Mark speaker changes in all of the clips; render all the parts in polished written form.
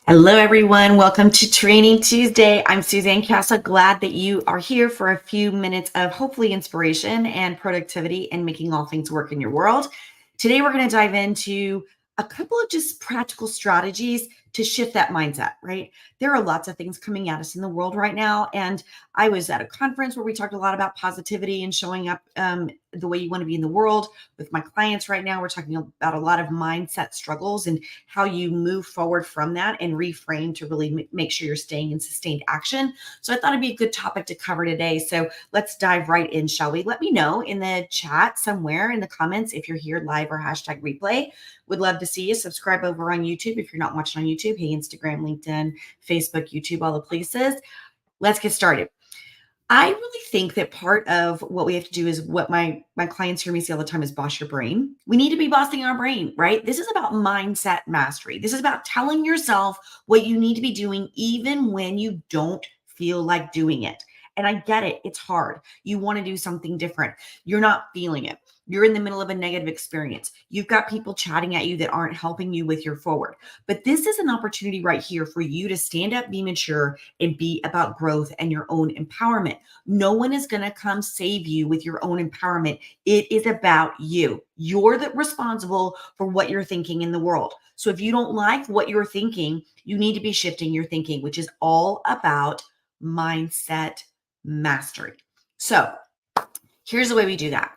Speaker 1: Hello, everyone. Welcome to Training Tuesday. I'm Suzanne Casa. Glad that you are here for a few minutes of hopefully inspiration and productivity and making all things work in your world. Today, we're going to dive into a couple of just practical strategies to shift that mindset, right? There are lots of things coming at us in the world right now. And I was at a conference where we talked a lot about positivity and showing up the way you want to be in the world. With my clients right now, we're talking about a lot of mindset struggles and how you move forward from that and reframe to really make sure you're staying in sustained action. So I thought it'd be a good topic to cover today. So let's dive right in, shall we? Let me know in the chat somewhere in the comments if you're here live or hashtag replay. Would love to see you. Subscribe over on YouTube if you're not watching on YouTube. Hey, Instagram, LinkedIn, Facebook, YouTube, all the places. Let's get started. I really think that part of what we have to do is what my clients hear me say all the time is boss your brain. We need to be bossing our brain, right? This is about mindset mastery. This is about telling yourself what you need to be doing even when you don't feel like doing it. And I get it. It's hard. You want to do something different. You're not feeling it. You're in the middle of a negative experience. You've got people chatting at you that aren't helping you with your forward. But this is an opportunity right here for you to stand up, be mature, and be about growth and your own empowerment. No one is going to come save you with your own empowerment. It is about you. You're the responsible for what you're thinking in the world. So if you don't like what you're thinking, you need to be shifting your thinking, which is all about mindset mastery. So here's the way we do that.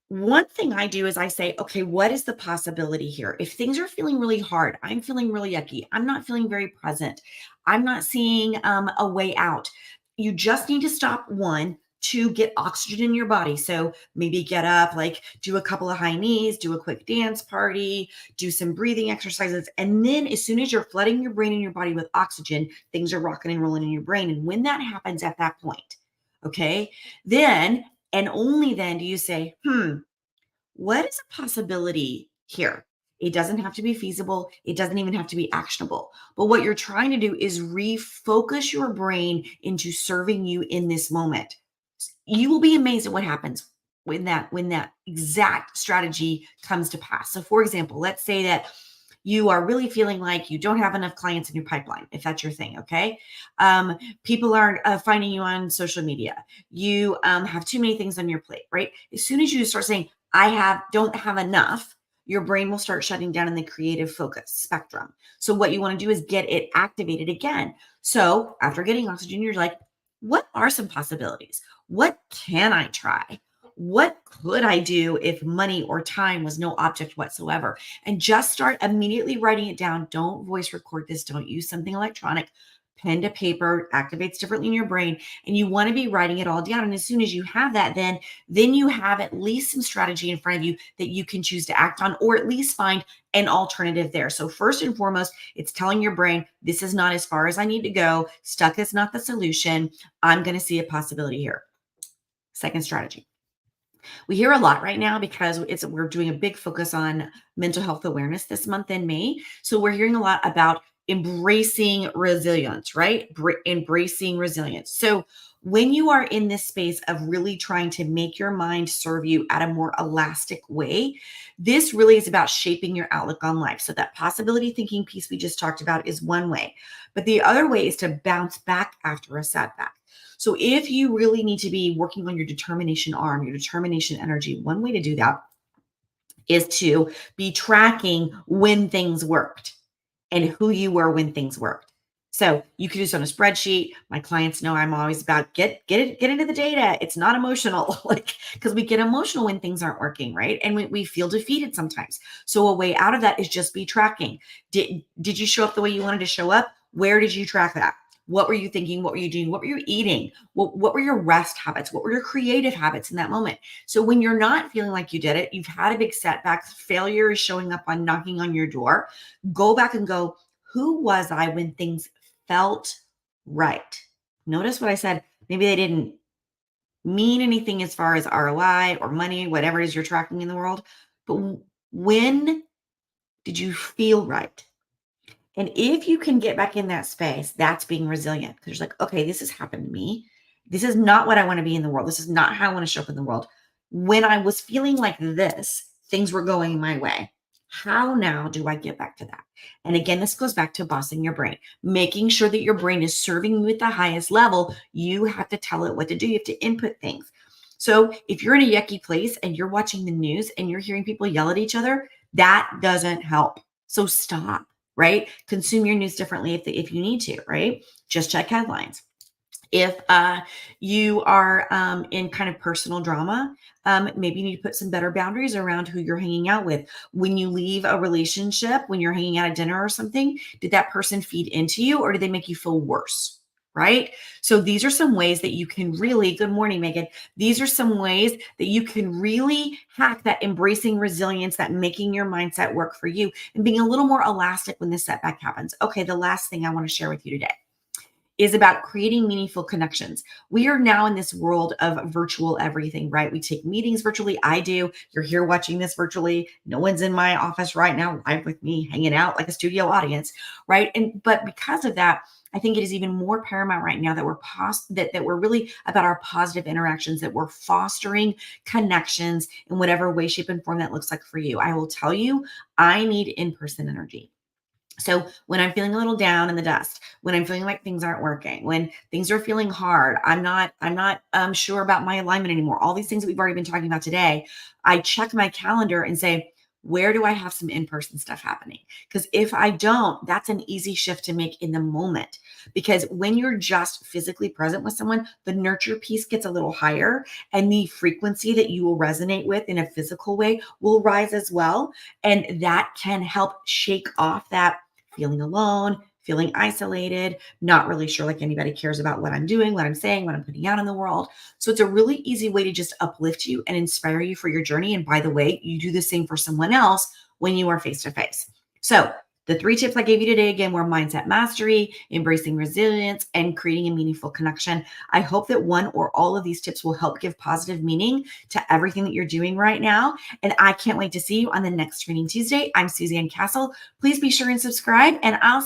Speaker 1: One thing I do is I say, okay, what is the possibility here? If things are feeling really hard, I'm feeling really yucky, I'm not feeling very present, I'm not seeing a way out. You just need to stop, one, to get oxygen in your body. So maybe get up, like do a couple of high knees, do a quick dance party, do some breathing exercises. And then as soon as you're flooding your brain and your body with oxygen, things are rocking and rolling in your brain. And when that happens at that point, okay, then and only then do you say, what is a possibility here? It doesn't have to be feasible. It doesn't even have to be actionable. But what you're trying to do is refocus your brain into serving you in this moment. You will be amazed at what happens when that exact strategy comes to pass. So for example, let's say that you are really feeling like you don't have enough clients in your pipeline, if that's your thing, okay? People aren't finding you on social media. You have too many things on your plate, right? As soon as you start saying, don't have enough, your brain will start shutting down in the creative focus spectrum. So what you want to do is get it activated again. So after getting oxygen, you're like, what are some possibilities? What can I try? What could I do if money or time was no object whatsoever? And just start immediately writing it down. Don't voice record this. Don't use something electronic. Pen to paper activates differently in your brain, and you want to be writing it all down. And as soon as you have that, then you have at least some strategy in front of you that you can choose to act on, or at least find an alternative there. So first and foremost, it's telling your brain, this is not as far as I need to go. Stuck is not the solution. I'm going to see a possibility here. Second strategy. We hear a lot right now because we're doing a big focus on mental health awareness this month in May. So we're hearing a lot about embracing resilience, right? Embracing resilience. So when you are in this space of really trying to make your mind serve you at a more elastic way, this really is about shaping your outlook on life. So that possibility thinking piece we just talked about is one way, but the other way is to bounce back after a setback. So if you really need to be working on your determination arm, your determination energy, one way to do that is to be tracking when things worked and who you were when things worked. So you could do this on a spreadsheet. My clients know I'm always about get into the data. It's not emotional, like because we get emotional when things aren't working, right? And we feel defeated sometimes. So a way out of that is just be tracking. Did you show up the way you wanted to show up? Where did you track that? What were you thinking? What were you doing? What were you eating? What were your rest habits? What were your creative habits in that moment? So when you're not feeling like you did it, you've had a big setback, failure is showing up on knocking on your door, go back and go, who was I when things felt right? Notice what I said. Maybe they didn't mean anything as far as ROI or money, whatever it is you're tracking in the world. But when did you feel right? And if you can get back in that space, that's being resilient because you're like, okay, this has happened to me. This is not what I want to be in the world. This is not how I want to show up in the world. When I was feeling like this, things were going my way. How now do I get back to that? And again, this goes back to bossing your brain, making sure that your brain is serving you at the highest level. You have to tell it what to do, you have to input things. So if you're in a yucky place and you're watching the news and you're hearing people yell at each other, that doesn't help. So stop, right? Consume your news differently if you need to, right? Just check headlines. If you are in kind of personal drama, maybe you need to put some better boundaries around who you're hanging out with. When you leave a relationship, when you're hanging out at dinner or something, did that person feed into you or did they make you feel worse? Right. So these are some ways that you can really, good morning, Megan. These are some ways that you can really hack that embracing resilience, that making your mindset work for you and being a little more elastic when this setback happens. Okay. The last thing I want to share with you today is about creating meaningful connections. We are now in this world of virtual everything, right? We take meetings virtually. I do. You're here watching this virtually. No one's in my office right now live with me, hanging out like a studio audience, right? But because of that, I think it is even more paramount right now that that we're really about our positive interactions, that we're fostering connections in whatever way, shape, and form that looks like for you. I will tell you, I need in-person energy. So when I'm feeling a little down in the dust, when I'm feeling like things aren't working, when things are feeling hard, I'm not sure about my alignment anymore. All these things that we've already been talking about today, I check my calendar and say, where do I have some in-person stuff happening? Because if I don't, that's an easy shift to make in the moment. Because when you're just physically present with someone, the nurture piece gets a little higher and the frequency that you will resonate with in a physical way will rise as well. And that can help shake off that feeling alone, feeling isolated, not really sure like anybody cares about what I'm doing, what I'm saying, what I'm putting out in the world. So it's a really easy way to just uplift you and inspire you for your journey. And by the way, you do the same for someone else when you are face to face. So the three tips I gave you today again were mindset mastery, embracing resilience, and creating a meaningful connection. I hope that one or all of these tips will help give positive meaning to everything that you're doing right now. And I can't wait to see you on the next Training Tuesday. I'm Suzanne Castle. Please be sure and subscribe, and I'll